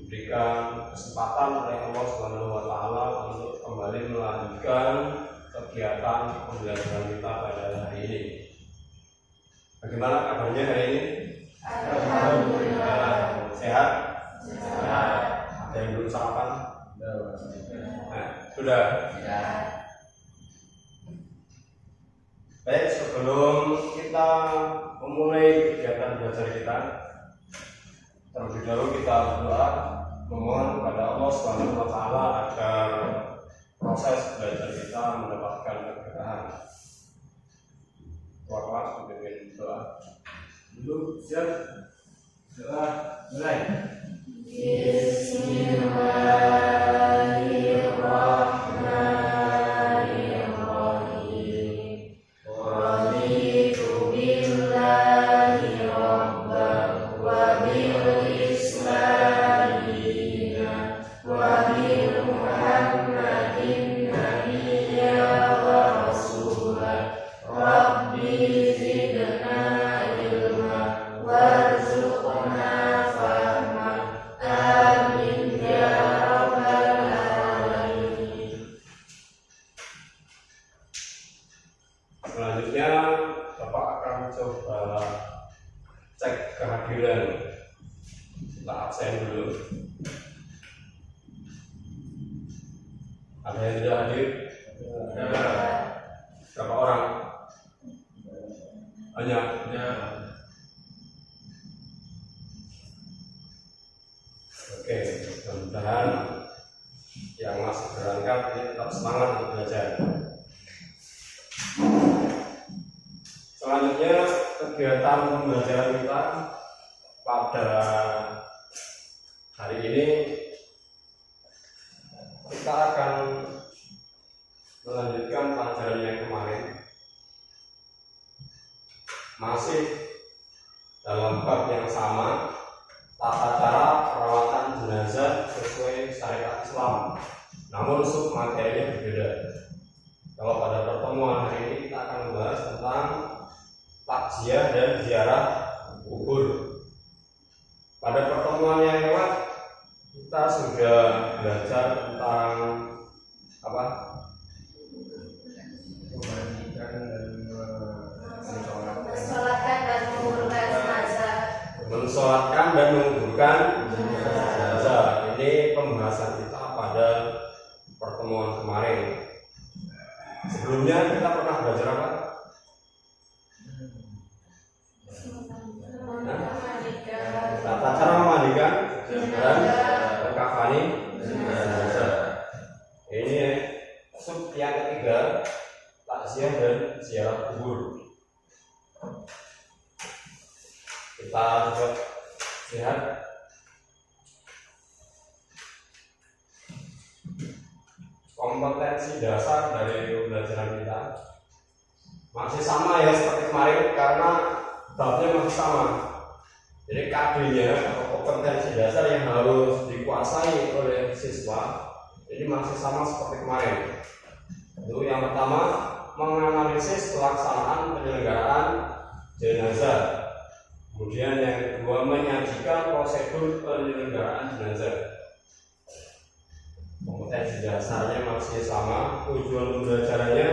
diberikan kesempatan oleh Allah Subhanahu wa taala untuk kembali melanjutkan kegiatan pembelajaran kita pada hari ini. Bagaimana kabarnya hari ini? Alhamdulillah. Sehat? Sehat. Ada yang belum sarapan? Sudah? Ya. Baik, sebelum kita memulai kegiatan belajar kita, terlebih dahulu kita berdoa memohon kepada Allah Subhanahu wa taala agar proses belajar kita mendapatkan keberkahan. Waktu pimpin doa. Dulu siap. Doa mulai. Bismillahirrahmanirrahim. Raditu billahi rabban wa bil islami dinan wa bi Muhammadin nabiyya wa rasulah. Rabbi zidna ilma warzuqna fahma. Amin ya rabbal alamin. Selanjutnya Bapak akan coba cek kehadiran. Kita absen dulu. Ada yang tidak hadir? Ada. Berapa orang? Banyak. Oke, mudah-mudahan yang masih berangkat ini tetap semangat untuk belajar. Selanjutnya kegiatan pembelajaran kita pada hari ini kita akan melanjutkan pelajaran yang kemarin, masih dalam bab yang sama, tata cara perawatan jenazah sesuai syariat Islam, namun sub materinya berbeda. Kalau pada pertemuan hari ini kita akan membahas tentang takziah dan ziarah kubur. Pada pertemuan yang lewat kita sudah belajar tentang apa? Mensolatkan dan menguburkan jenazah. Ini pembahasan kita pada pertemuan kemarin. Sebelumnya kita pernah belajar apa? Tata cara memandikan dan mengkafani jenazah. Ini sub yang ketiga, takziah dan ziarah kubur. Kita coba lihat. Kompetensi dasar dari pembelajaran kita masih sama ya seperti kemarin, karena babnya masih sama. Jadi KD-nya atau kompetensi dasar yang harus dikuasai oleh siswa ini masih sama seperti kemarin. Itu yang pertama, menganalisis pelaksanaan penyelenggaraan jenazah. Kemudian yang kedua, menyajikan prosedur penyelenggaraan jenazah. Kompetensi dasarnya masih sama, tujuan pembelajarannya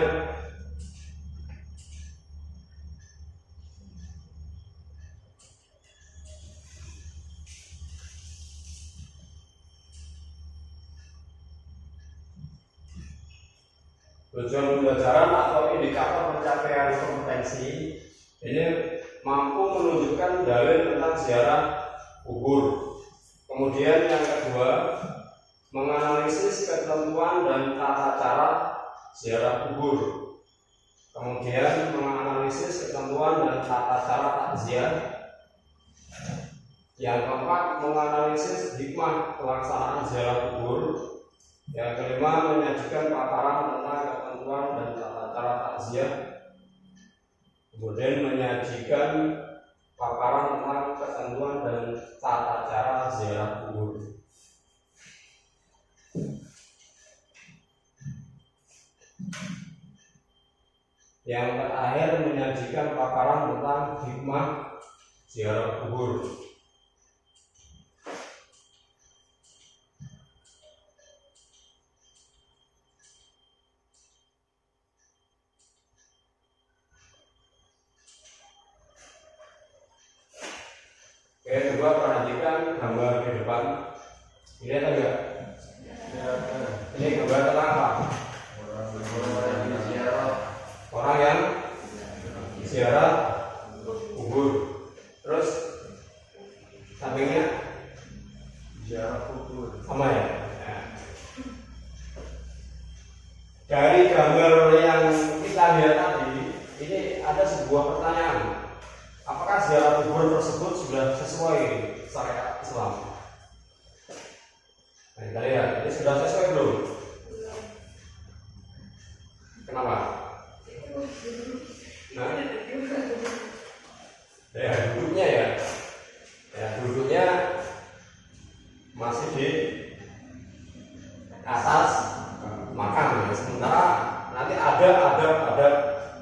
pembelajaran atau indikator pencapaian kompetensi ini mampu menunjukkan dalil tentang ziarah kubur. Kemudian yang kedua, menganalisis ketentuan dan tata cara ziarah kubur. Kemudian menganalisis ketentuan dan tata cara takziah. Yang keempat, menganalisis hikmah pelaksanaan ziarah kubur. Yang kelima, menyajikan paparan tentang ketentuan dan tata cara takziah. Kemudian menyajikan paparan tentang ketentuan dan tata cara ziarah kubur. Yang terakhir, menyajikan paparan tentang hikmah ziarah kubur. kedua, perhatikan gambar di depan. Ini ada enggak? Ini gambar tentang apa? Orang yang ziarah kubur. Terus sampingnya ziarah kubur. sama ya? Nah. Dari gambar yang kita lihat tadi, ini ada sebuah pertanyaan. Apakah ziarah kubur tersebut sudah sesuai syariat Islam? Nah, kita lihat, ini sudah sesuai belum? Kenapa? Nah, ya duduknya duduknya masih di atas makam. Sementara nanti ada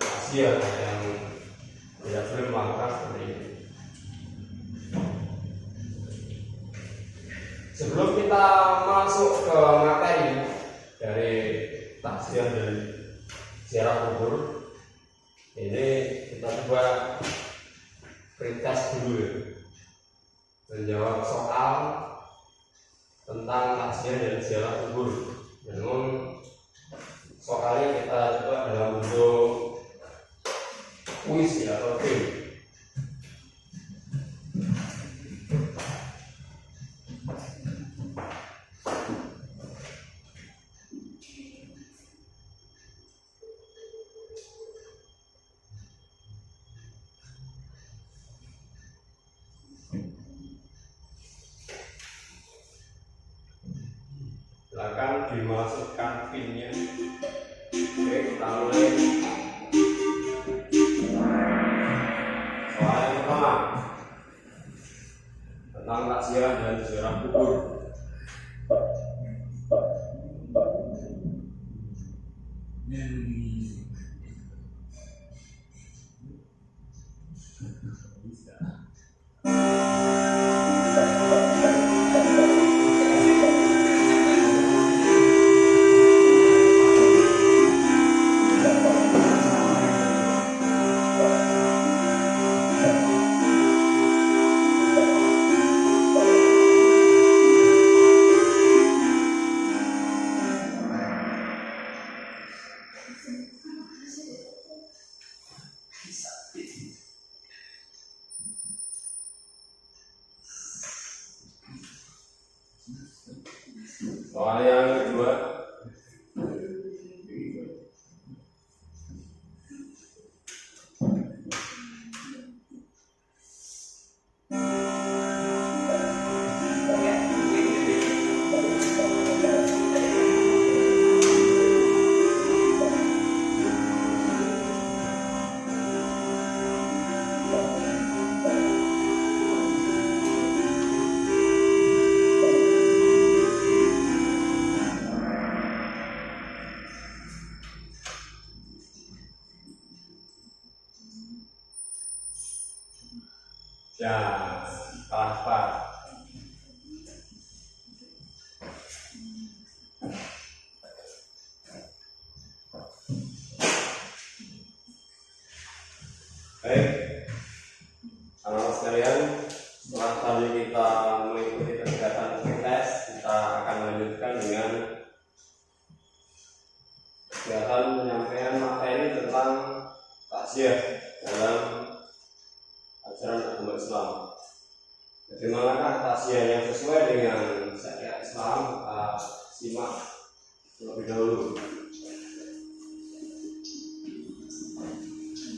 takziah yang tidak boleh melakukan seperti ini. Sebelum kita masuk ke materi dari takziah dan ziarah kubur, ini kita coba pretest dulu ya, menjawab soal tentang takziah dan ziarah kubur. Namun soalnya kita coba dalam bentuk kuis ya, atau game. Silakan dimasukkan pinnya. Oke, kita mulai. Soal yang pertama tentang takziah dan ziarah kubur. Soal yang kedua, ya kalah cepat. Baik, anak-anak sekalian, setelah tadi kita mengikuti kegiatan tes, kita akan lanjutkan dengan kegiatan penyampaian materi tentang takziah dalam ajaran agama Islam. Bagaimanakah takziah yang sesuai dengan syariat Islam? Kita simak terlebih dahulu.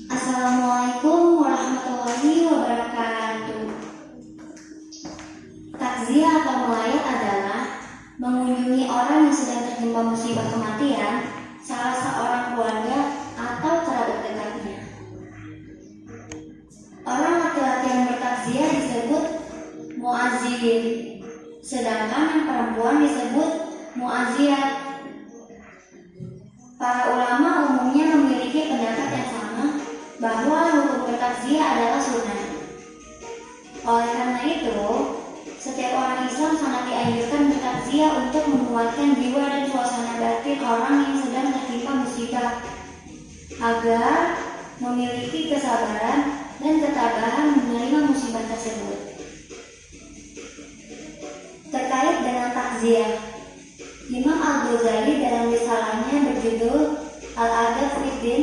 Assalamualaikum warahmatullahi wabarakatuh. Takziah atau melayat adalah mengunjungi orang yang sedang tertimpa musibah kematian salah seorang keluarga atau kerabat dekatnya. Orang laki-laki yang bertakziah disebut muazzin, sedangkan yang perempuan disebut muazziyat. Para ulama umumnya memiliki pendapat yang sama bahwa hukum bertakziah adalah sunnah. Oleh karena itu, setiap orang Islam sangat dianjurkan bertakziah untuk menguatkan jiwa dan suasana batin orang yang sedang tertimpa musibah, agar memiliki kesabaran dan ketabahan menerima musibah tersebut. takziah. Imam Al-Ghazali dalam risalahnya berjudul Al-Adab Fiddin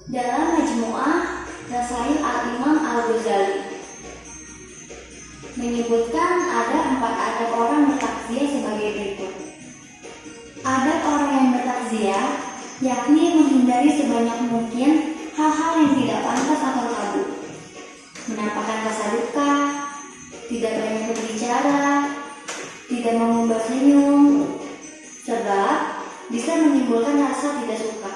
dalam Majmu'ah Rasail Al-Imam Al-Ghazali menyebutkan ada 4 adab orang bertakziah sebagai berikut. Adab orang yang bertakziah yakni menghindari sebanyak mungkin hal-hal yang tidak pantas atau tabu, menampakkan rasa duka, tidak banyak berbicara, tidak mengumbar senyum, sebab bisa menimbulkan rasa tidak suka.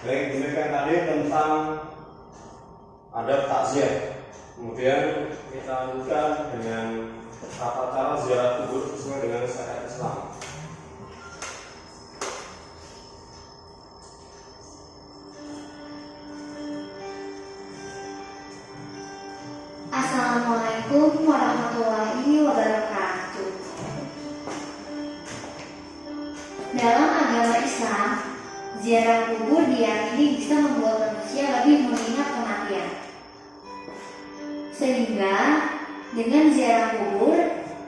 Baik, demikian tadi tentang adab takziah. Kemudian kita lanjutkan dengan tata cara ziarah kubur sesuai dengan syariat Islam. Assalamualaikum warahmatullahi wabarakatuh. Dalam agama Islam, ziarah kubur diyakini bisa membuat manusia lebih mengingat kematian. Sehingga dengan ziarah kubur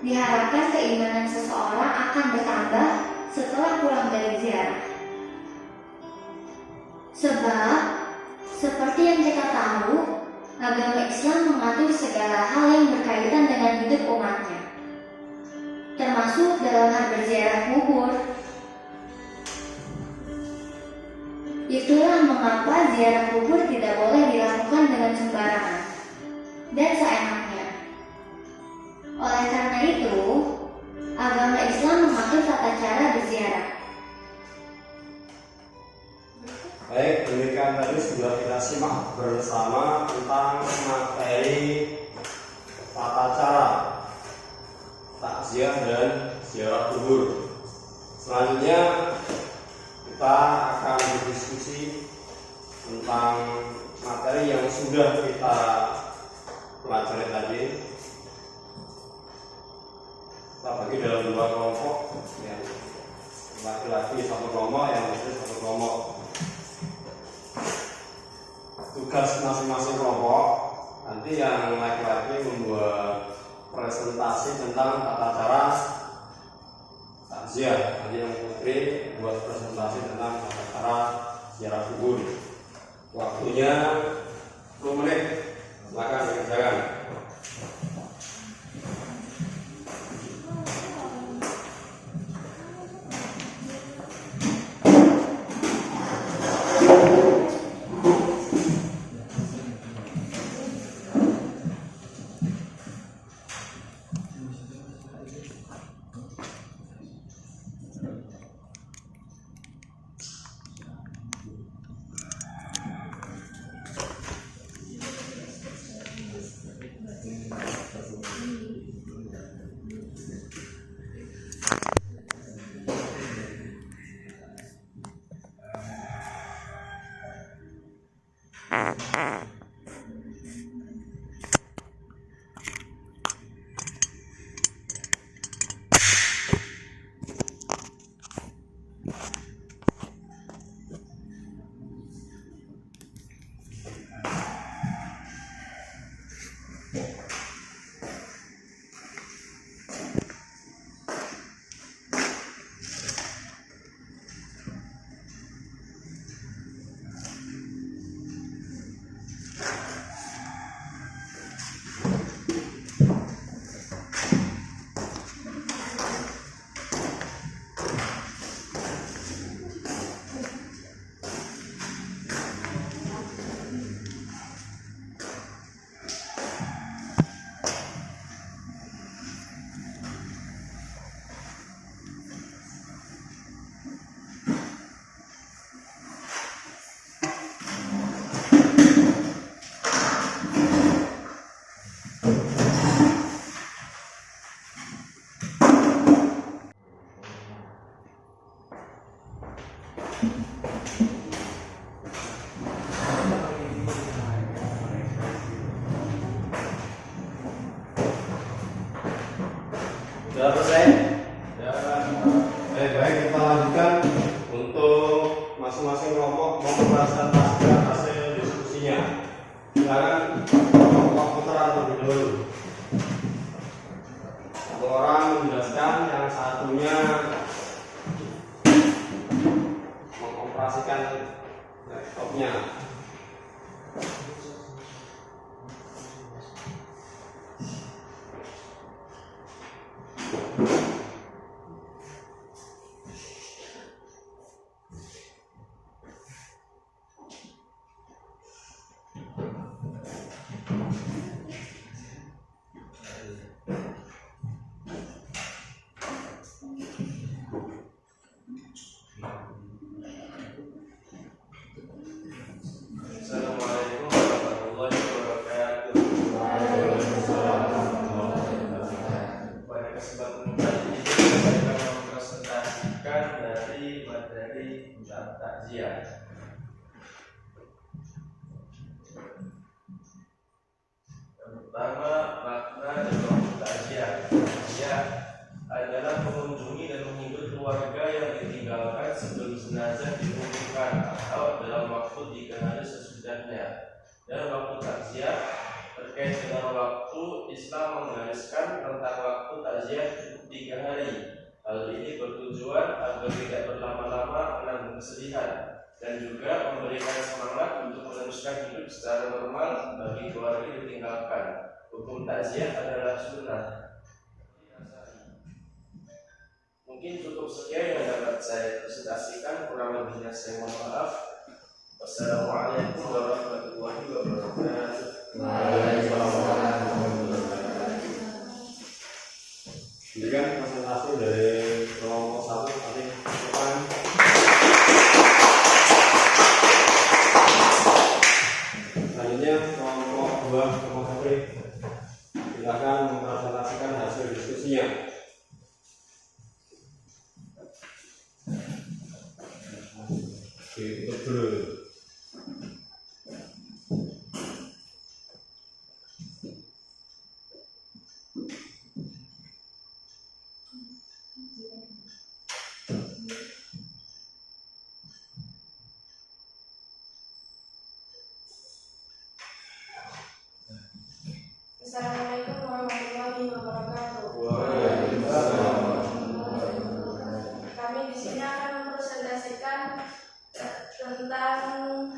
diharapkan keimanan seseorang akan bertambah setelah pulang dari ziarah. Sebab seperti yang kita tahu, agama Islam mengatur segala hal yang berkaitan dengan hidup umatnya, termasuk dalam hal berziarah kubur. Itulah mengapa ziarah kubur tidak boleh dilakukan dengan sembarangan dan seenaknya. Oleh karena itu, agama Islam mengatur tata cara berziarah. Baik, demikian tadi sudah kita simak bersama tentang materi tata cara takziah dan ziarah kubur. Selanjutnya kita akan berdiskusi tentang materi yang sudah kita pelajari tadi. Kita bagi dalam 2 kelompok, yang laki-laki 1 kelompok, yang putri 1 kelompok. Tugas masing-masing kelompok, nanti yang laki-laki membuat presentasi tentang tata cara takziah, nanti yang putri buat presentasi tentang tata cara ziarah kubur. Waktunya 10 menit, silakan dikerjakan. Sudah selesai? Ya. Baik, kita Assalamualaikum warahmatullahi wabarakatuh. Pada kesempatan kali ini saya akan mempresentasikan dari materi tentang takziah. Yang pertama, makna dan maksud takziah. Takziah adalah mengunjungi dan menghibur keluarga yang ditinggalkan sebelum jenazah dikuburkan atau dalam waktu 3 hari sesudahnya. Dan waktu takziah terkait dengan waktu, Islam menggariskan rentang waktu takziah cukup 3 hari. Hal ini bertujuan agar tidak berlama-lama menanggung kesedihan dan juga memberikan semangat untuk meneruskan hidup secara normal bagi keluarga yang ditinggalkan. Hukum takziah adalah sunnah. Mungkin cukup sekian yang dapat saya presentasikan, kurang lebihnya saya mohon maaf. Wassalamualaikum warahmatullahi wabarakatuh. Demikian presentasi dari kelompok 1 tadi. Selanjutnya kelompok 2 kelompok Febri. Silakan mempresentasikan hasil diskusinya. Tutup dulu. Assalamualaikum warahmatullahi wabarakatuh. Kami di sini akan mempresentasikan tentang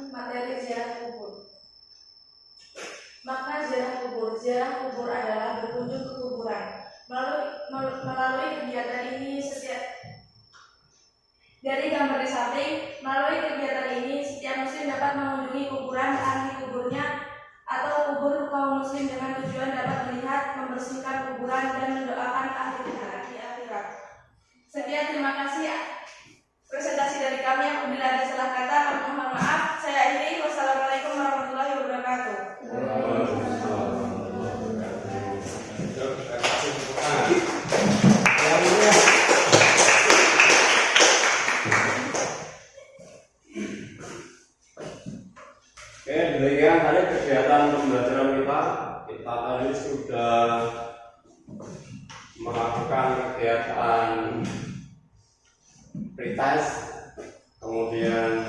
materi ziarah kubur. Makna ziarah kubur. Ziarah kubur adalah berkunjung ke kuburan. Melalui kegiatan ini dari gambar di samping, melalui kegiatan ini setiap muslim dapat mengunjungi kuburan ahli kuburnya atau kubur kaum muslim dengan tujuan dapat melihat, membersihkan kuburan dan mendoakan ahli di akhirat. Sekian, terima kasih presentasi dari kami. Apabila ada salah kata, mohon maaf. Saya akhiri. Wassalamualaikum warahmatullahi wabarakatuh. Oke, demikian tadi kegiatan pembelajaran kita tadi sudah melakukan kegiatan pretest, kemudian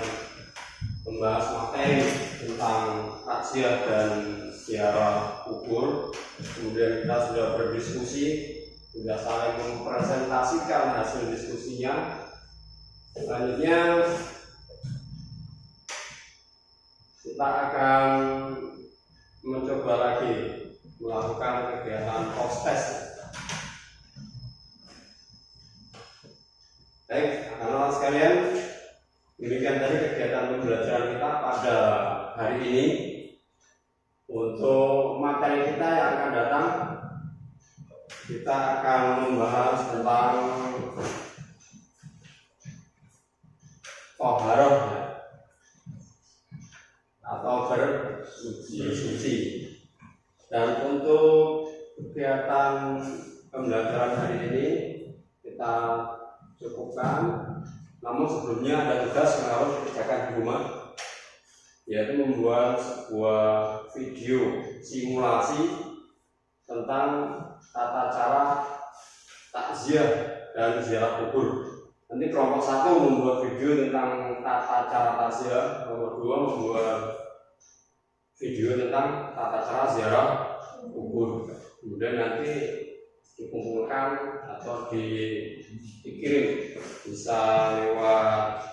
membahas materi tentang takziah dan ziarah kubur, kemudian kita sudah berdiskusi, sudah saling mempresentasikan hasil diskusinya. Selanjutnya kita akan mencoba lagi melakukan kegiatan post-test. Baik, anak-anak sekalian, demikian tadi kegiatan pembelajaran kita pada hari ini. Untuk materi kita yang akan datang, kita akan membahas tentang toharoh atau bersuci. Dan untuk kegiatan pembelajaran hari ini kita cukupkan. Namun sebelumnya ada tugas yang harus dikerjakan di rumah, yaitu membuat sebuah video simulasi tentang tata cara takziah dan ziarah kubur. Nanti kelompok 1 membuat video tentang tata cara takziah, kelompok 2 membuat video tentang tata cara ziarah kubur. Kemudian nanti dikumpulkan atau dikirim, bisa lewat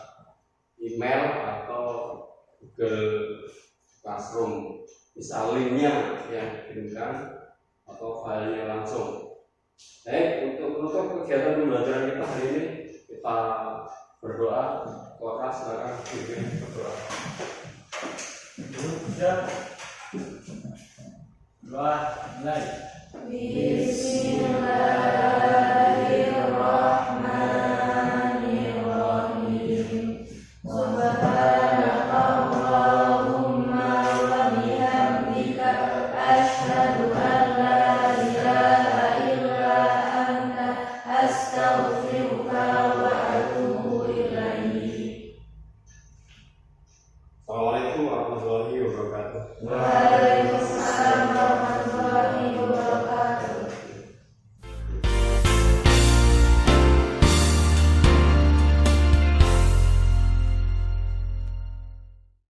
email atau Google Classroom, bisa linknya yang dikirimkan atau filenya langsung. Baik, untuk menutup kegiatan pembelajaran kita hari ini, kita berdoa. Kelas silakan pimpin berdoa. Doa mulai. Bismillahirrahmanirrahim.